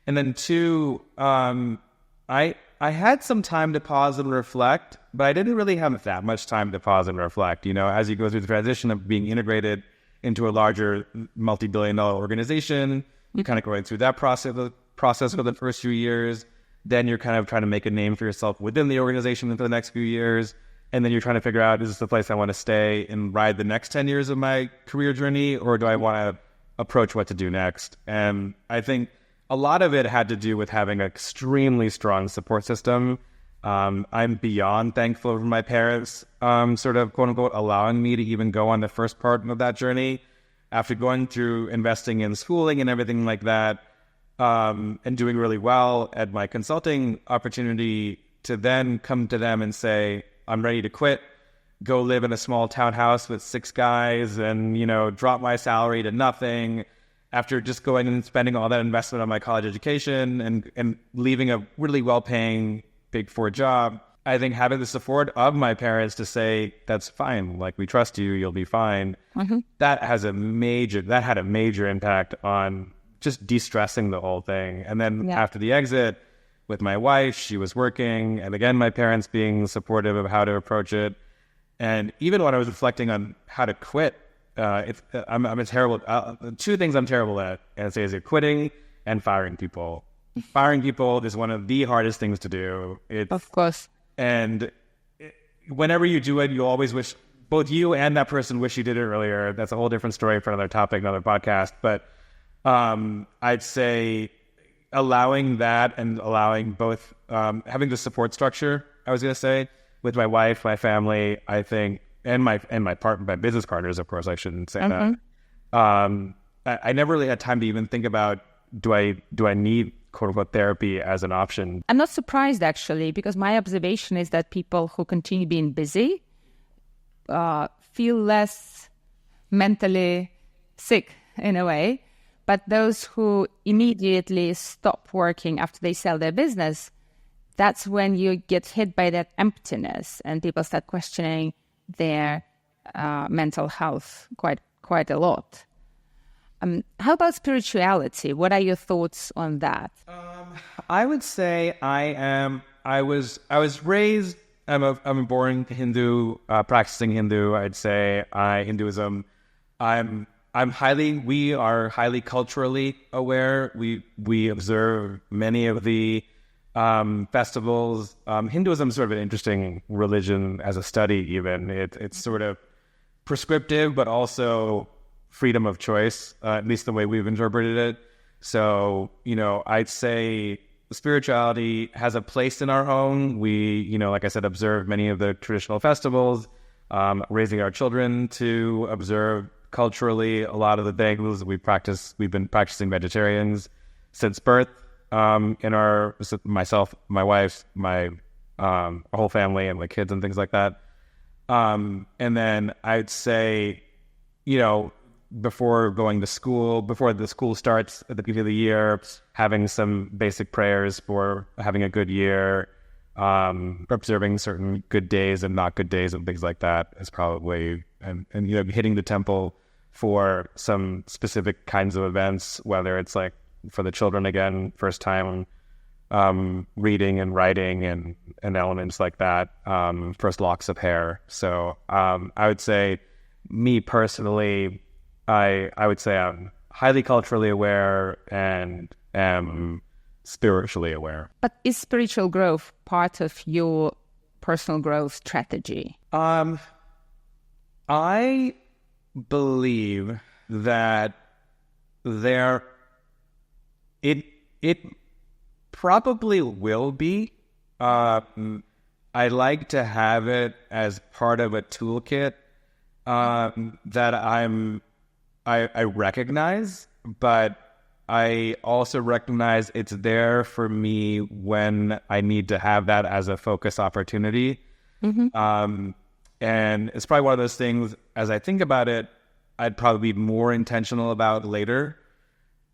And then two, I had some time to pause and reflect, but I didn't really have that much time to pause and reflect. You know, as you go through the transition of being integrated into a larger multi-billion-dollar organization, you're kind of going through that process for the first few years. Then you're kind of trying to make a name for yourself within the organization for the next few years. And then you're trying to figure out, is this the place I want to stay and ride the next 10 years of my career journey, or do I want to approach what to do next? And I think a lot of it had to do with having an extremely strong support system. I'm beyond thankful for my parents, sort of quote unquote, allowing me to even go on the first part of that journey after going through investing in schooling and everything like that, and doing really well at my consulting opportunity, to then come to them and say, I'm ready to quit, go live in a small townhouse with 6 guys and, you know, drop my salary to nothing after just going and spending all that investment on my college education and leaving a really well-paying Big Four job. I think having the support of my parents to say, that's fine, like, we trust you, you'll be fine. That had a major impact on just de-stressing the whole thing. And then after the exit, with my wife, she was working, and again, my parents being supportive of how to approach it. And even when I was reflecting on how to quit, I'm a terrible. 2 things I'm terrible at, and I'd say, is quitting and firing people. Firing people is one of the hardest things to do.
Of course.
And whenever you do it, you always wish, both you and that person wish you did it earlier. That's a whole different story for another topic, another podcast. But I'd say allowing that and allowing both, having the support structure, I was going to say, with my wife, my family, I think, and my business partners, of course, I shouldn't say that. I never really had time to even think about, do I need quote unquote therapy as an option?
I'm not surprised, actually, because my observation is that people who continue being busy feel less mentally sick in a way. But those who immediately stop working after they sell their business, that's when you get hit by that emptiness and people start questioning their mental health quite a lot. How about spirituality? What are your thoughts on that?
I would say I was raised, I'm a born Hindu, practicing Hindu. I'd say Hinduism, we are highly culturally aware. We observe many of the festivals. Hinduism is sort of an interesting religion as a study even. It's sort of prescriptive, but also freedom of choice, at least the way we've interpreted it. So, you know, I'd say spirituality has a place in our home. We, you know, like I said, observe many of the traditional festivals, raising our children to observe culturally a lot of the things we've been practicing vegetarians since birth, myself, my wife, my whole family and my kids and things like that. And then I'd say, you know, before going to school, before the school starts at the beginning of the year, having some basic prayers for having a good year, observing certain good days and not good days and things like that is probably, and you know, hitting the temple for some specific kinds of events, whether it's like for the children, again, first time reading and writing and elements like that, first locks of hair. So I would say, me personally, I would say I'm highly culturally aware and am spiritually aware.
But is spiritual growth part of your personal growth strategy?
I believe that it probably will be. I like to have it as part of a toolkit that I recognize, but I also recognize it's there for me when I need to have that as a focus opportunity. And it's probably one of those things, as I think about it, I'd probably be more intentional about later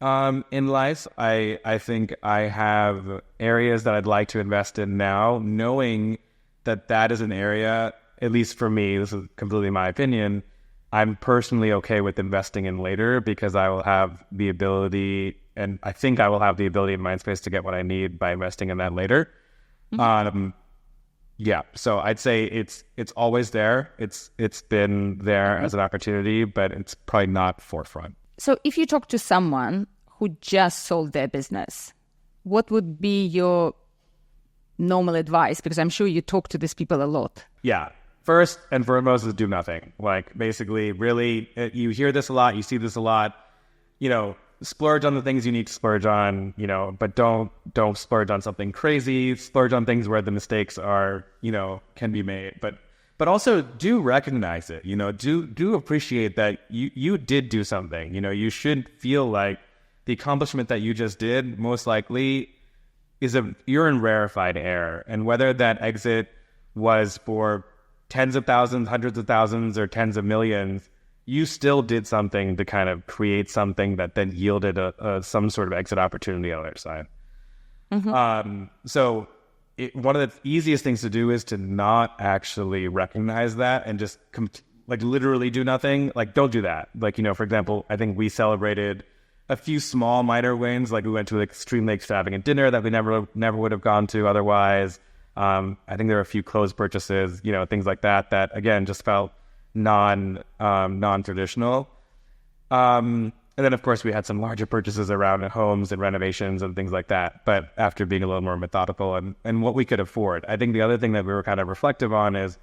in life. I think I have areas that I'd like to invest in now, knowing that is an area, at least for me, this is completely my opinion, I'm personally okay with investing in later because I will have the ability, and I think I will have the ability in Mindspace to get what I need by investing in that later. Yeah, so I'd say it's always there. It's been there as an opportunity, but it's probably not forefront.
So if you talk to someone who just sold their business, what would be your normal advice? Because I'm sure you talk to these people a lot.
Yeah. First and foremost is do nothing. Like, basically, really, you hear this a lot, you see this a lot, splurge on the things you need to splurge on, but don't splurge on something crazy. Splurge on things where the mistakes are, can be made. But also do recognize it, do appreciate that you did do something. You should feel like the accomplishment that you just did most likely you're in rarefied air. And whether that exit was for tens of thousands, hundreds of thousands, or tens of millions, you still did something to kind of create something that then yielded some sort of exit opportunity on the other side. So one of the easiest things to do is to not actually recognize that and just literally do nothing. Like, don't do that. Like, for example, I think we celebrated a few small minor wins. Like, we went to an extremely extravagant dinner that we never would have gone to otherwise. I think there are a few closed purchases, things like that again just felt non-traditional. And then, of course, we had some larger purchases around homes and renovations and things like that. But after being a little more methodical and what we could afford, I think the other thing that we were kind of reflective on is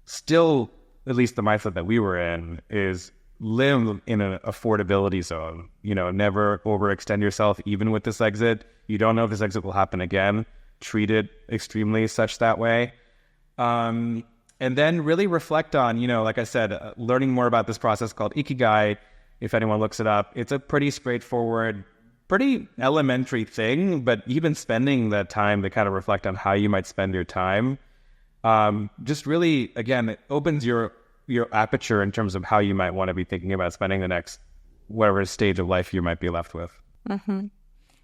still, at least the mindset that we were in, is live in an affordability zone. Never overextend yourself, even with this exit. You don't know if this exit will happen again. Treat it extremely such that way. And then really reflect on, like I said, learning more about this process called Ikigai. If anyone looks it up, it's a pretty straightforward, pretty elementary thing, but even spending that time to kind of reflect on how you might spend your time, just really, again, it opens your aperture in terms of how you might want to be thinking about spending the next whatever stage of life you might be left with.
Mm-hmm.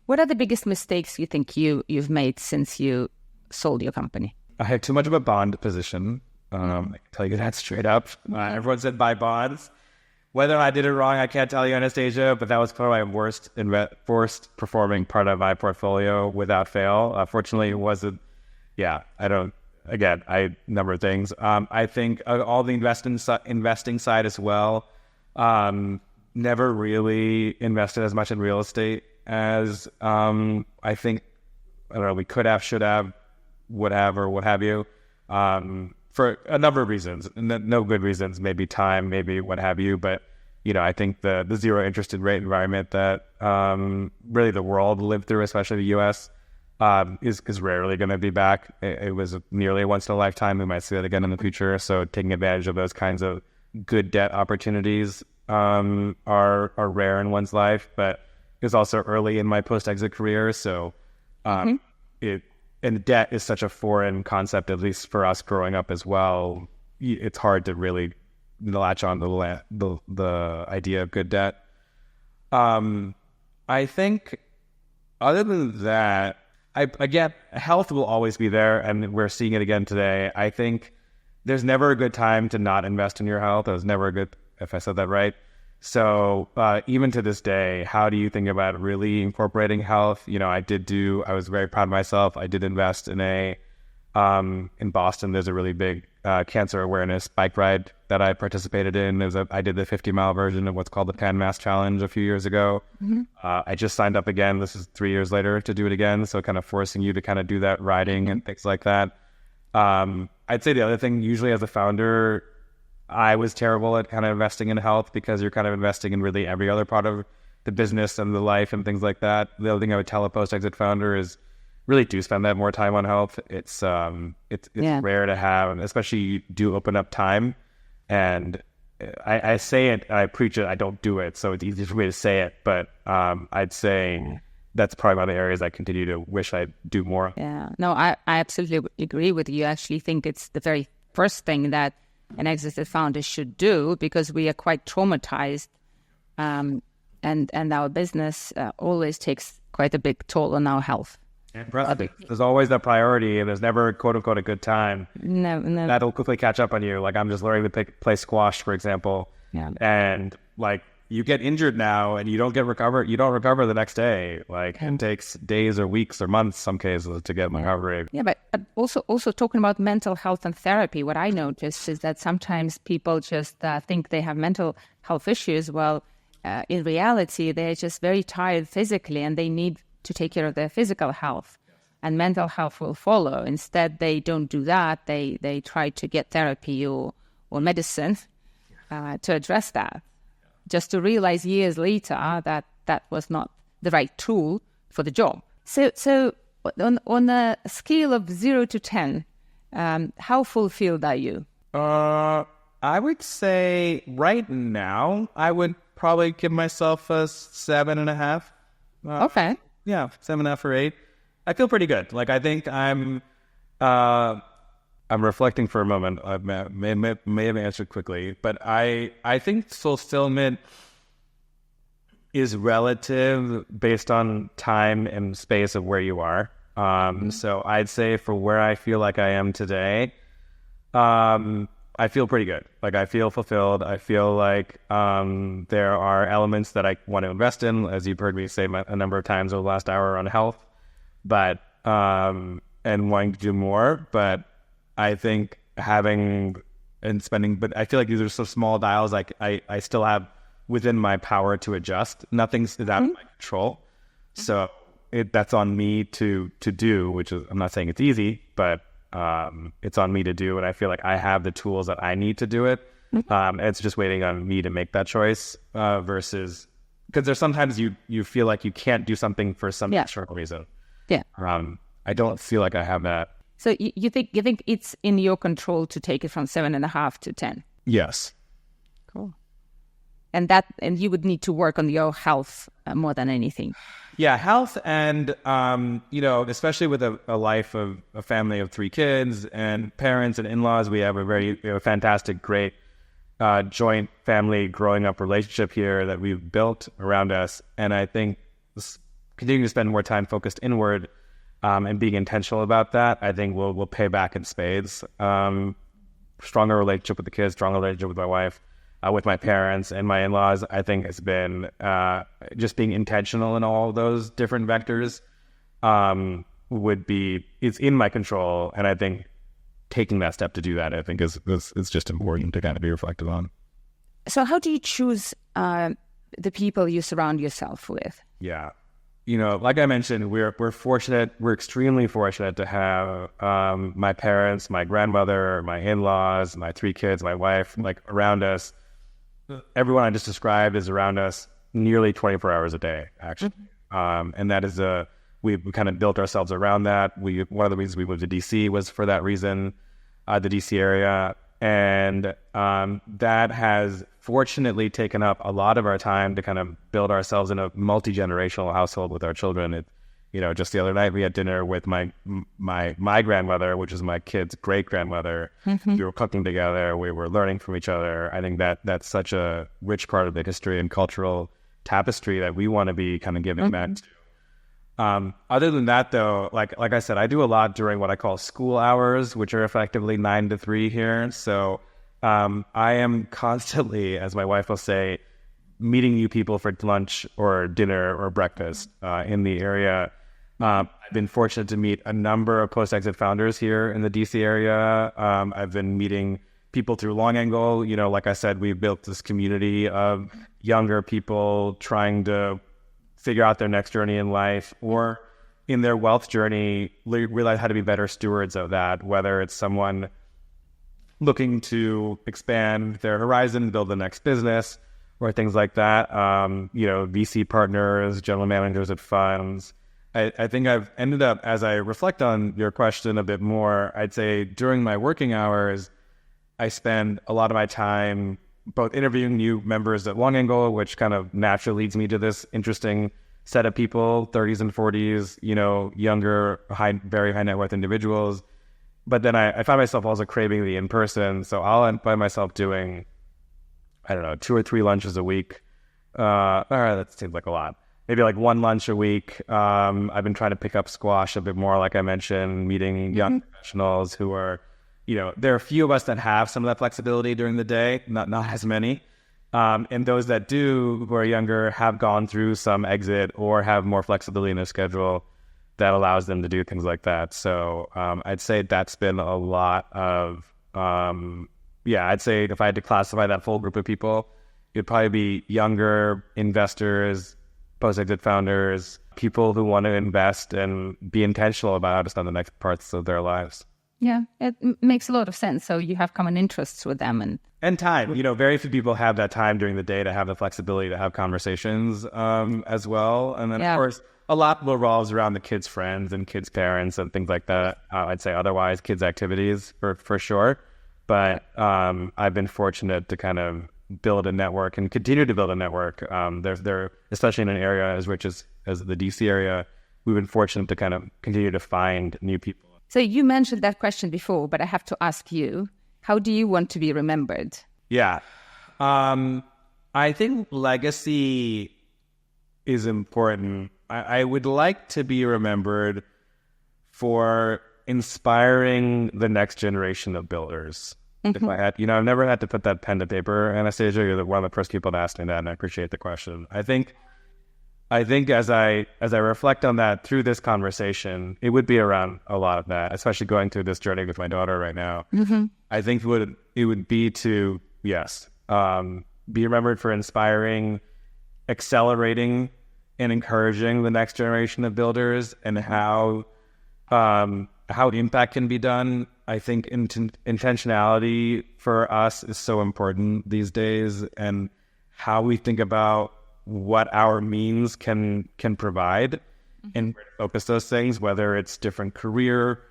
What are the biggest mistakes you think you've made since you sold your company?
I had too much of a bond position. I can tell you that straight up. Everyone said buy bonds. Whether I did it wrong, I can't tell you, Anastasia, but that was probably my worst performing part of my portfolio without fail. Fortunately, it wasn't. Yeah, number of things. I think all the investing side as well. Never really invested as much in real estate as I think, we could have, should have, would have, or what have you, for a number of reasons. No good reasons, maybe time, maybe what have you. But, I think the zero interest rate environment that really the world lived through, especially the U.S., is rarely going to be back. It was nearly a once in a lifetime. We might see that again in the future. So taking advantage of those kinds of good debt opportunities are rare in one's life. But it was also early in my post-exit career. So and debt is such a foreign concept, at least for us growing up as well. It's hard to really latch on to the idea of good debt. I think other than that, again, health will always be there, and we're seeing it again today. I think there's never a good time to not invest in your health. It was never a good, if I said that right. So even to this day, how do you think about really incorporating health? I was very proud of myself. I did invest in in Boston, there's a really big cancer awareness bike ride that I participated in. I did the 50-mile version of what's called the Pan Mass Challenge a few years ago. I just signed up again. This is 3 years later to do it again. So kind of forcing you to kind of do that riding and things like that. I'd say the other thing, usually as a founder, I was terrible at kind of investing in health because you're kind of investing in really every other part of the business and the life and things like that. The other thing I would tell a post-exit founder is really do spend that more time on health. It's rare to have, especially you do open up time. And I say it, I preach it, I don't do it. So it's easy for me to say it, but I'd say that's probably one of the areas I continue to wish I'd do more.
Yeah, no, I absolutely agree with you. I actually think it's the very first thing that an exited founder should do, because we are quite traumatized, and our business always takes quite a big toll on our health.
Impressive. There's always that priority, and there's never quote unquote a good time.
No.
That'll quickly catch up on you. Like, I'm just learning to play squash, for example.
Yeah.
And like, you get injured now and you don't recover the next day. Like, it takes days or weeks or months, some cases, to get recovery.
Yeah, but also talking about mental health and therapy, what I noticed is that sometimes people just think they have mental health issues. Well, in reality, they're just very tired physically, and they need to take care of their physical health, and mental health will follow. Instead, they don't do that. They try to get therapy or medicine to address that, just to realize years later that was not the right tool for the job. So on a scale of 0 to 10, how fulfilled are you?
I would say right now, I would probably give myself a 7.5.
Okay.
Yeah, 7.5 or 8. I feel pretty good. Like, I think I'm reflecting for a moment. I may have answered quickly, but I think fulfillment is relative based on time and space of where you are. So I'd say for where I feel like I am today, I feel pretty good. Like, I feel fulfilled. I feel like there are elements that I want to invest in, as you've heard me say a number of times over the last hour on health, but and wanting to do more. But I think having and spending, but I feel like these are so small dials. Like, I still have within my power to adjust. Nothing's out of my control. So that's on me to do, which is, I'm not saying it's easy, but it's on me to do, and I feel like I have the tools that I need to do it. It's just waiting on me to make that choice, versus, because there's sometimes you feel like you can't do something for some external reason.
Yeah.
I don't feel like I have that.
So you think it's in your control to take it from 7.5 to 10?
Yes.
Cool. And you would need to work on your health more than anything.
Yeah, health, and especially with a life of a family of 3 kids and parents and in-laws, we have a fantastic, great joint family growing up relationship here that we've built around us. And I think continuing to spend more time focused inward and being intentional about that, I think will pay back in spades. Stronger relationship with the kids, stronger relationship with my wife. With my parents and my in-laws, I think it's been just being intentional in all those different vectors it's in my control. And I think taking that step to do that, I think is just important to kind of be reflective on.
So how do you choose the people you surround yourself with?
Yeah. Like I mentioned, we're fortunate. We're extremely fortunate to have my parents, my grandmother, my in-laws, my 3 kids, my wife, like around us. Everyone I just described is around us nearly 24 hours a day, actually. And that is we kind of built ourselves around that. One of the reasons we moved to DC was for that reason, the DC area. And that has fortunately taken up a lot of our time to kind of build ourselves in a multi-generational household with our children. Just the other night we had dinner with my grandmother, which is my kid's great grandmother. We were cooking together. We were learning from each other. I think that's such a rich part of the history and cultural tapestry that we want to be kind of giving back to. Other than that, though, like I said, I do a lot during what I call school hours, which are effectively 9 to 3 here. So I am constantly, as my wife will say, meeting new people for lunch or dinner or breakfast in the area. I've been fortunate to meet a number of post-exit founders here in the DC area. I've been meeting people through Long Angle. Like I said, we've built this community of younger people trying to figure out their next journey in life, or in their wealth journey, realize how to be better stewards of that, whether it's someone looking to expand their horizon, build the next business, or things like that. VC partners, general managers at funds. I think I've ended up, as I reflect on your question a bit more, I'd say during my working hours, I spend a lot of my time both interviewing new members at Long Angle, which kind of naturally leads me to this interesting set of people, 30s and 40s, younger, very high net worth individuals, but then I find myself also craving the in-person. So I'll find myself doing, I don't know, 2 or 3 lunches a week. That seems like a lot. Maybe like 1 lunch a week. I've been trying to pick up squash a bit more, like I mentioned, meeting young professionals who are, there are a few of us that have some of that flexibility during the day, not as many. And those that do, who are younger, have gone through some exit or have more flexibility in their schedule that allows them to do things like that. So I'd say that's been a lot of, I'd say if I had to classify that full group of people, it'd probably be younger investors, post-exit founders, people who want to invest and be intentional about how to spend the next parts of their lives.
Yeah, it makes a lot of sense. So you have common interests with them.
And time. Very few people have that time during the day to have the flexibility to have conversations as well. And then, of course, a lot revolves around the kids' friends and kids' parents and things like that. I'd say otherwise, kids' activities for sure. But I've been fortunate to kind of build a network and continue to build a network. There, especially in an area as rich as the DC area, we've been fortunate to kind of continue to find new people.
So you mentioned that question before, but I have to ask you, how do you want to be remembered?
Yeah. I think legacy is important. I would like to be remembered for inspiring the next generation of builders. If I had, I've never had to put that pen to paper, Anastasia. You're one of the first people to ask me that, and I appreciate the question. I think as I reflect on that through this conversation, it would be around a lot of that, especially going through this journey with my daughter right now. I think it would be to, be remembered for inspiring, accelerating, and encouraging the next generation of builders, and how impact can be done. I think intentionality for us is so important these days, and how we think about what our means can provide and focus those things, whether it's different career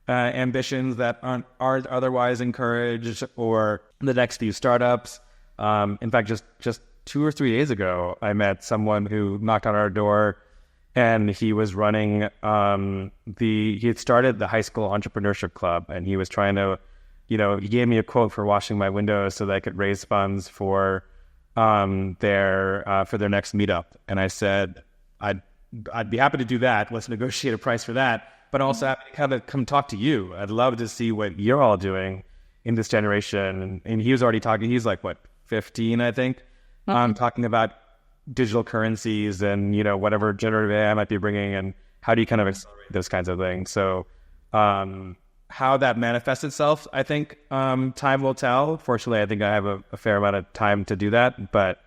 ambitions that aren't otherwise encouraged, or the next few startups. In fact, just 2 or 3 days ago, I met someone who knocked on our door, and he was running he had started the high school entrepreneurship club, and he was trying to, he gave me a quote for washing my windows so that I could raise funds for their next meetup. And I said, I'd be happy to do that. Let's negotiate a price for that. But also happy to kind of come talk to you. I'd love to see what you're all doing in this generation. And he was already talking. He's like, 15, I think. Talking about digital currencies and, whatever generative AI might be bringing, and how do you kind of accelerate those kinds of things. So how that manifests itself, I think time will tell. Fortunately, I think I have a fair amount of time to do that, but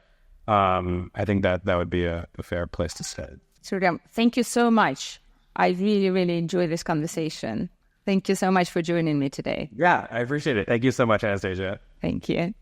I think that would be a fair place to start.
Sriram, thank you so much. I really, really enjoyed this conversation. Thank you so much for joining me today.
Yeah, I appreciate it. Thank you so much, Anastasia.
Thank you.